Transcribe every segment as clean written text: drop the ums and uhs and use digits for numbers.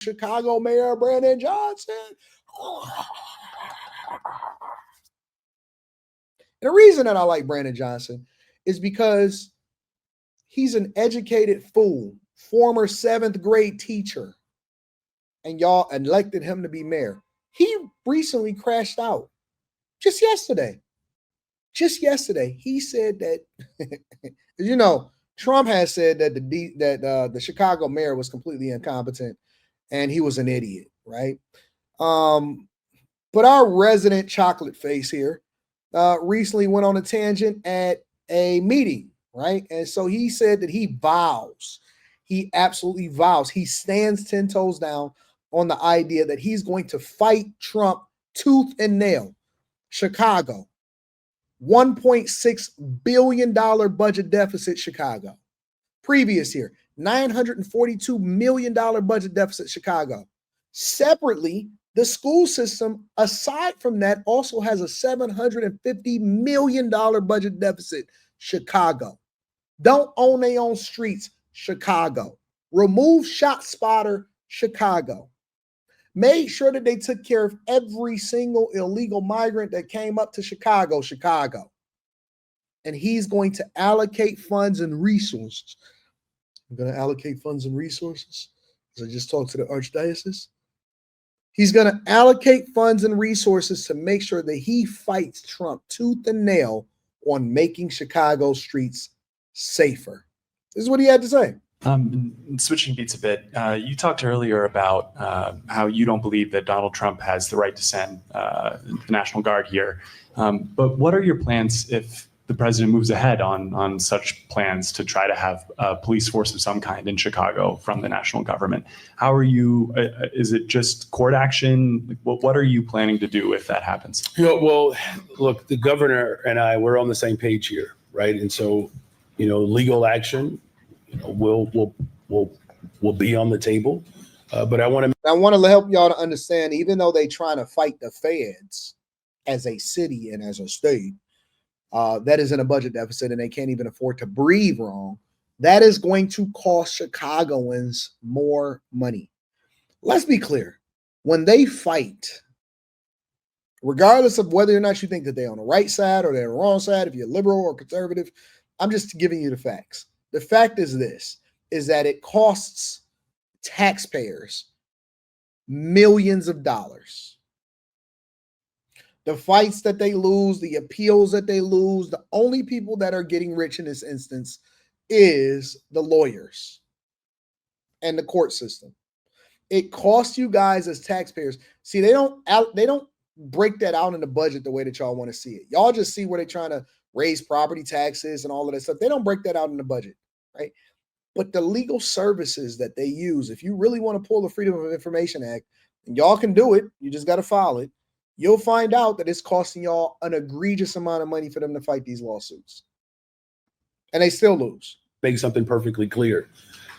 Chicago Mayor Brandon Johnson. The reason that I like Brandon Johnson is because he's an educated fool, former 7th grade teacher, and y'all elected him to be mayor. He recently crashed out just yesterday. He said that, Trump has said that the Chicago mayor was completely incompetent and he was an idiot, right? But our resident chocolate face here recently went on a tangent at a meeting, right? And so he said that he absolutely vows, he stands 10 toes down on the idea that he's going to fight Trump tooth and nail. Chicago, $1.6 billion budget deficit, Chicago. Previous year, $942 million budget deficit, Chicago. Separately, the school system, aside from that, also has a $750 million budget deficit, Chicago. Don't own their own streets, Chicago. Remove ShotSpotter, Chicago. Made sure that they took care of every single illegal migrant that came up to Chicago. And he's going to allocate funds and resources. I'm going to allocate funds and resources. As I just talked to the Archdiocese. He's going to allocate funds and resources to make sure that he fights Trump tooth and nail on making Chicago streets safer. This is what he had to say. Switching beats a bit, you talked earlier about how you don't believe that Donald Trump has the right to send the National Guard here. But what are your plans if the president moves ahead on such plans to try to have a police force of some kind in Chicago from the national government? How are you, is it just court action? What are you planning to do if that happens? Well, look, the governor and I, we're on the same page here, right? And so, legal action, will be on the table. But I want to help y'all to understand, even though they're trying to fight the feds as a city and as a state, that is in a budget deficit and they can't even afford to breathe wrong. That is going to cost Chicagoans more money. Let's be clear. When they fight, regardless of whether or not you think that they're on the right side or they're on the wrong side, if you're liberal or conservative, I'm just giving you the facts. The fact is this, is that it costs taxpayers millions of dollars. The fights that they lose, the appeals that they lose, the only people that are getting rich in this instance is the lawyers and the court system. It costs you guys as taxpayers. See, they don't break that out in the budget the way that y'all want to see it. Y'all just see where they're trying to raise property taxes and all of that stuff. They don't break that out in the budget, right? But the legal services that they use, if you really want to pull the Freedom of Information Act, and y'all can do it, you just got to file it, you'll find out that it's costing y'all an egregious amount of money for them to fight these lawsuits. And they still lose. Make something perfectly clear.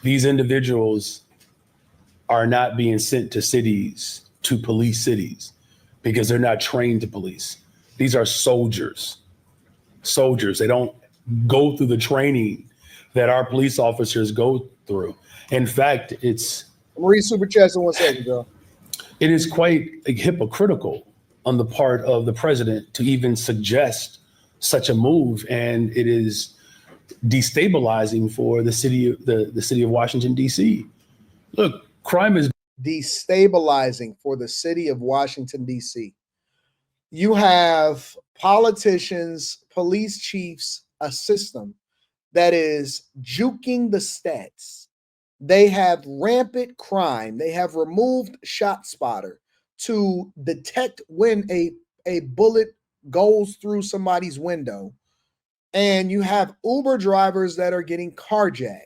These individuals are not being sent to cities to police cities because they're not trained to police. These are soldiers. They don't go through the training that our police officers go through. In fact, I'm gonna read super chats in 1 second, Joe. It is quite hypocritical on the part of the president to even suggest such a move, and it is destabilizing for the city of Washington, D.C. Look, crime is destabilizing for the city of Washington, D.C. You have politicians, police chiefs, a system that is juking the stats. They have rampant crime. They have removed ShotSpotter to detect when a bullet goes through somebody's window. And you have Uber drivers that are getting carjacked.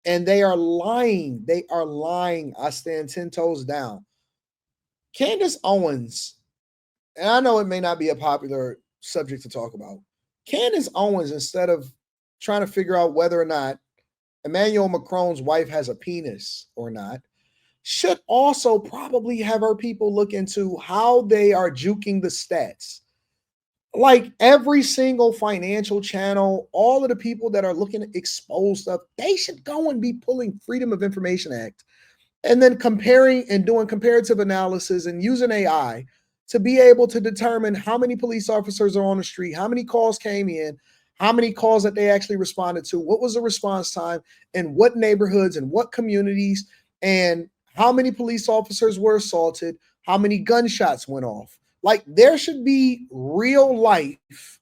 And they are lying. I stand 10 toes down. Candace Owens, and I know it may not be a popular subject to talk about. Candace Owens, instead of trying to figure out whether or not Emmanuel Macron's wife has a penis or not, should also probably have her people look into how they are juking the stats. Like every single financial channel, all of the people that are looking to expose stuff, they should go and be pulling Freedom of Information Act and then comparing and doing comparative analysis and using AI to be able to determine how many police officers are on the street, how many calls came in, how many calls that they actually responded to, what was the response time, and what neighborhoods and what communities, and how many police officers were assaulted, how many gunshots went off. Like, there should be real life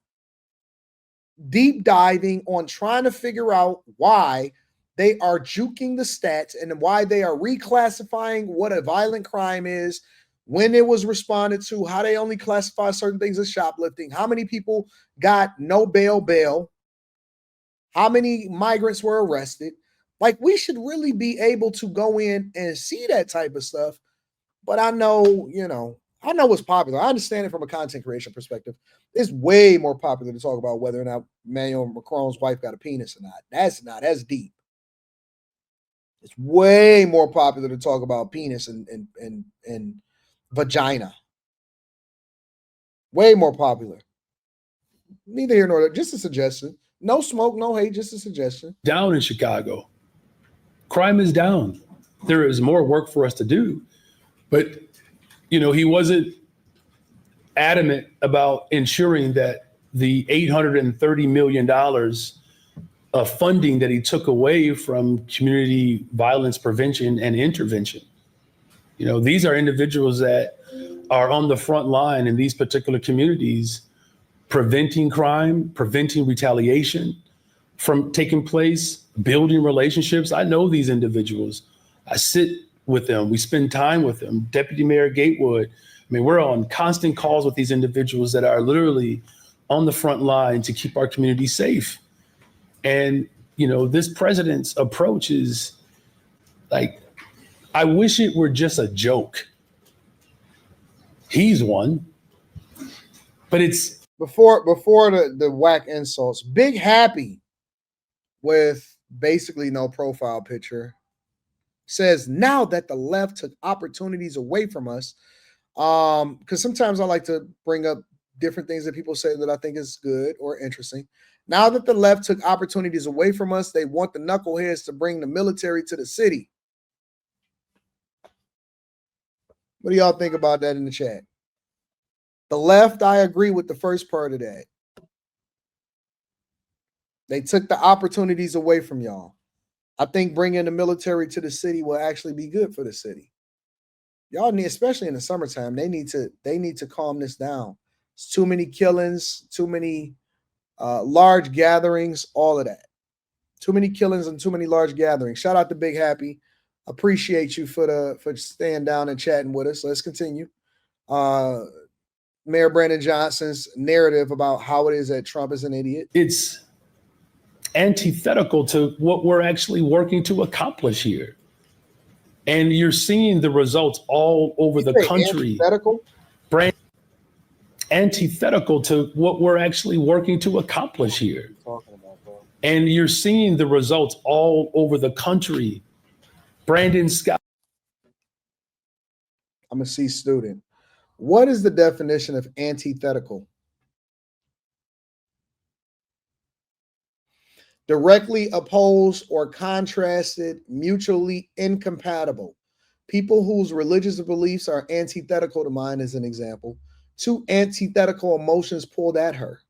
deep diving on trying to figure out why they are juking the stats and why they are reclassifying what a violent crime is, when it was responded to, how they only classify certain things as shoplifting, how many people got no bail, how many migrants were arrested. Like, we should really be able to go in and see that type of stuff. But I know, I know what's popular. I understand it from a content creation perspective. It's way more popular to talk about whether or not Emmanuel Macron's wife got a penis or not. That's deep. It's way more popular to talk about penis and vagina. Way more popular. Neither here nor there. Just a suggestion. No smoke, no hate, just a suggestion. Down in Chicago. Crime is down. There is more work for us to do. But, he wasn't adamant about ensuring that the $830 million of funding that he took away from community violence prevention and intervention. These are individuals that are on the front line in these particular communities, preventing crime, preventing retaliation from taking place, building relationships. I know these individuals. I sit with them. We spend time with them. Deputy Mayor Gatewood. We're on constant calls with these individuals that are literally on the front line to keep our community safe. And, this president's approach is like, I wish it were just a joke. He's one, but it's before the whack insults. Big Happy with basically no profile picture says, now that the left took opportunities away from us, because sometimes I like to bring up different things that people say that I think is good or interesting. Now that the left took opportunities away from us, they want the knuckleheads to bring the military to the city. What do y'all think about that in the chat? The left, I agree with the first part of that. They took the opportunities away from y'all. I think bringing the military to the city will actually be good for the city. Y'all need, especially in the summertime, they need to calm this down. It's too many killings, too many large gatherings, all of that. Too many killings and too many large gatherings. Shout out to Big Happy. Appreciate you for staying down and chatting with us. Let's continue. Mayor Brandon Johnson's narrative about how it is that Trump is an idiot. It's antithetical to what we're actually working to accomplish here. And you're seeing the results all over the country. Antithetical to what we're actually working to accomplish here. And you're seeing the results all over the country. Brandon Scott. I'm a C student. What is the definition of antithetical? Directly opposed or contrasted, mutually incompatible. People whose religious beliefs are antithetical to mine, as an example. Two antithetical emotions pulled at her.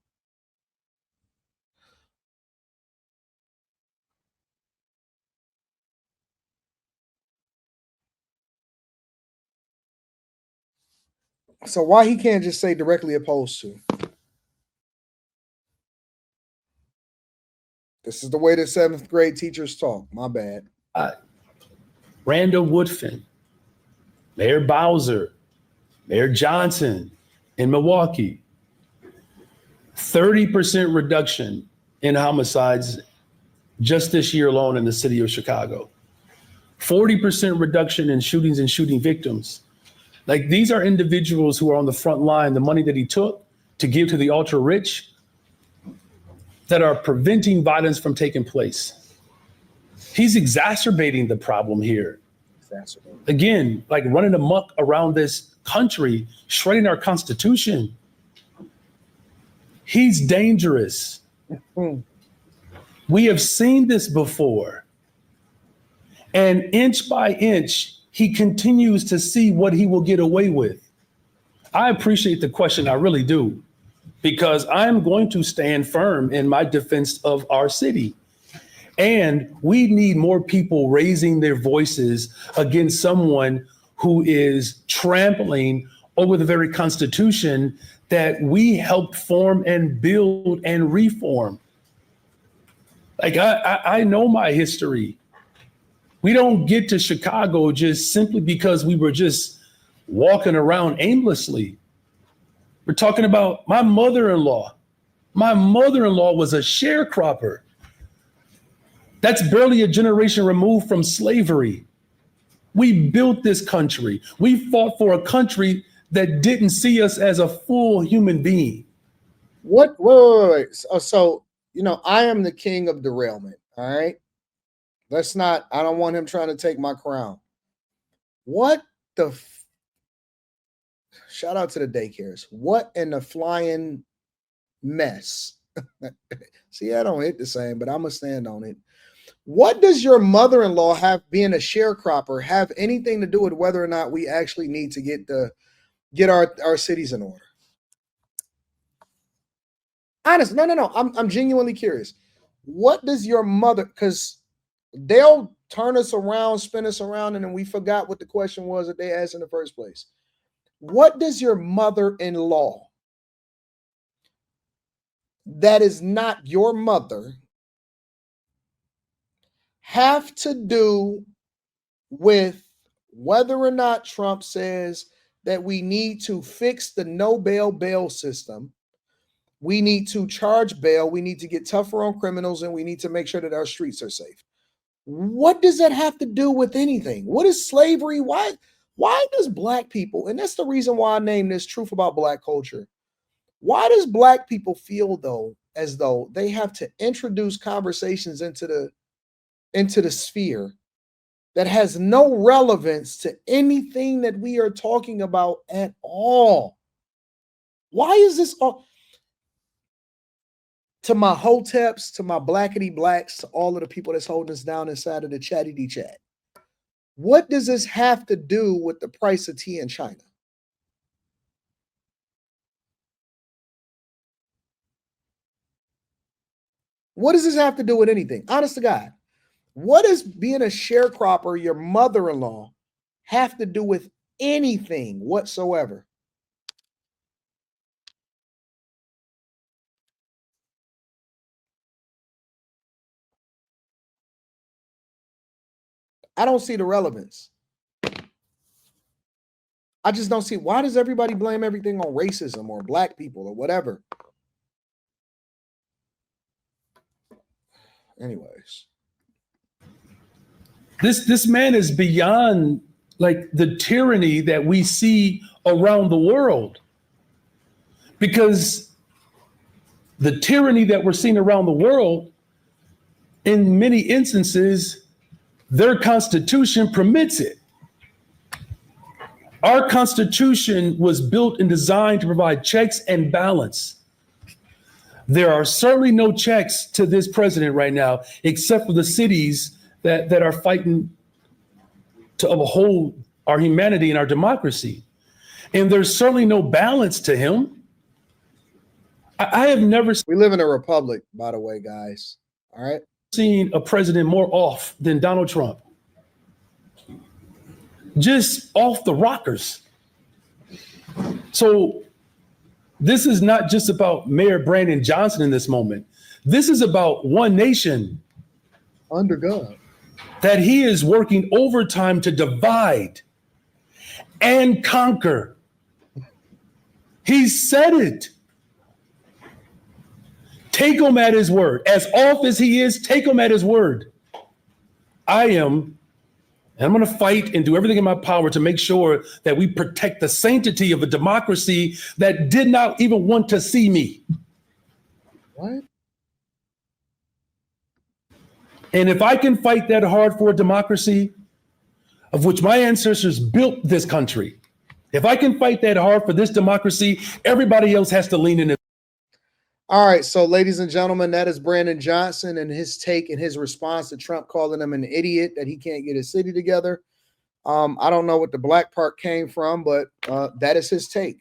So why he can't just say directly opposed to? This is the way that 7th grade teachers talk. My bad. Randall Woodfin, Mayor Bowser, Mayor Johnson in Milwaukee. 30% reduction in homicides just this year alone in the city of Chicago. 40% reduction in shootings and shooting victims. Like, these are individuals who are on the front line. The money that he took to give to the ultra rich that are preventing violence from taking place. He's exacerbating the problem here. Again, like running amok around this country, shredding our Constitution. He's dangerous. We have seen this before. And inch by inch, he continues to see what he will get away with. I appreciate the question, I really do, because I'm going to stand firm in my defense of our city. And we need more people raising their voices against someone who is trampling over the very Constitution that we helped form and build and reform. Like, I know my history. We don't get to Chicago just simply because we were just walking around aimlessly. We're talking about my mother-in-law. My mother-in-law was a sharecropper. That's barely a generation removed from slavery. We built this country. We fought for a country that didn't see us as a full human being. What? Wait. So, you know, I am the king of derailment. All right. Let's not, I don't want him trying to take my crown. What the, shout out to the daycares. What in the flying mess? See, I don't hit the same, but I'm going to stand on it. What does your mother-in-law have, being a sharecropper, have anything to do with whether or not we actually need to get our cities in order? Honest, no. I'm genuinely curious. What does your mother, because they'll turn us around, spin us around, and then we forgot what the question was that they asked in the first place. What does your mother-in-law that is not your mother have to do with whether or not Trump says that we need to fix the no bail system? We need to charge bail. We need to get tougher on criminals, and we need to make sure that our streets are safe. What does that have to do with anything? What is slavery? Why does black people, and that's the reason why I named this Truth About Black Culture. Why does black people feel though as though they have to introduce conversations into the sphere that has no relevance to anything that we are talking about at all? Why is this all? To my hoteps, to my blackity blacks, to all of the people that's holding us down inside of the chatty chat, what does this have to do with the price of tea in China? What does this have to do with anything? Honest to God, what does being a sharecropper, your mother-in-law, have to do with anything whatsoever? I don't see the relevance. I just don't see, why does everybody blame everything on racism or black people or whatever? Anyways. This man is beyond like the tyranny that we see around the world. Because the tyranny that we're seeing around the world, in many instances, their constitution permits it. Our constitution was built and designed to provide checks and balance. There are certainly no checks to this president right now, except for the cities that are fighting to uphold our humanity and our democracy. And there's certainly no balance to him. I have never We live in a republic, by the way, guys. All right. seen a president more off than Donald Trump. Just off the rockers. So this is not just about Mayor Brandon Johnson in this moment. This is about one nation. Under God. That he is working overtime to divide and conquer. He said it. Take him at his word. As off as he is, take him at his word. I'm going to fight and do everything in my power to make sure that we protect the sanctity of a democracy that did not even want to see me. What? And if I can fight that hard for a democracy of which my ancestors built this country, if I can fight that hard for this democracy, everybody else has to lean in. All right, so ladies and gentlemen, that is Brandon Johnson and his take and his response to Trump calling him an idiot that he can't get his city together. I don't know what the black part came from, but that is his take.